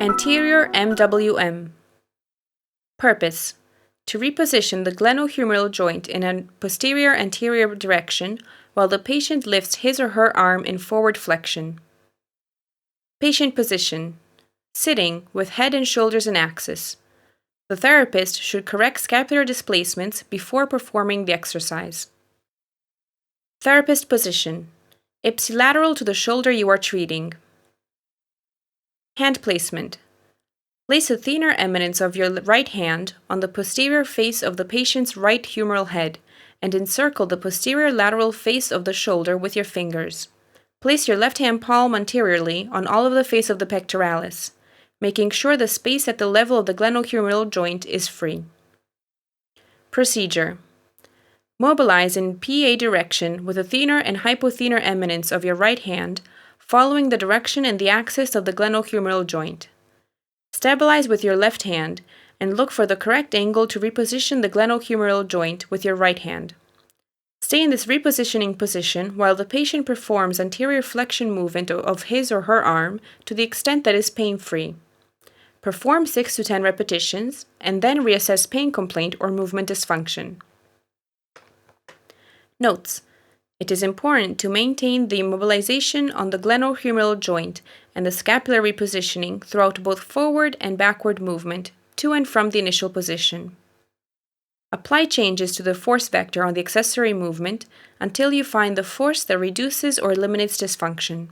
Anterior MWM. Purpose: to reposition the glenohumeral joint in a posterior-anterior direction while the patient lifts his or her arm in forward flexion. Patient position: sitting with head and shoulders in axis. The therapist should correct scapular displacements before performing the exercise. Therapist position: ipsilateral to the shoulder you are treating. Hand placement: place the thenar eminence of your right hand on the posterior face of the patient's right humeral head and encircle the posterior lateral face of the shoulder with your fingers. Place your left hand palm anteriorly on all of the face of the pectoralis, making sure the space at the level of the glenohumeral joint is free. Procedure: mobilize in PA direction with the thenar and hypothenar eminence of your right hand, following the direction and the axis of the glenohumeral joint. Stabilize with your left hand and look for the correct angle to reposition the glenohumeral joint with your right hand. Stay in this repositioning position while the patient performs anterior flexion movement of his or her arm to the extent that is pain-free. Perform 6 to 10 repetitions and then reassess pain complaint or movement dysfunction. Notes: it is important to maintain the immobilization on the glenohumeral joint and the scapular repositioning throughout both forward and backward movement to and from the initial position. Apply changes to the force vector on the accessory movement until you find the force that reduces or eliminates dysfunction.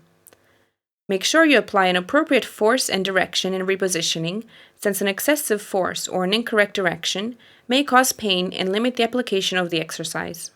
Make sure you apply an appropriate force and direction in repositioning, since an excessive force or an incorrect direction may cause pain and limit the application of the exercise.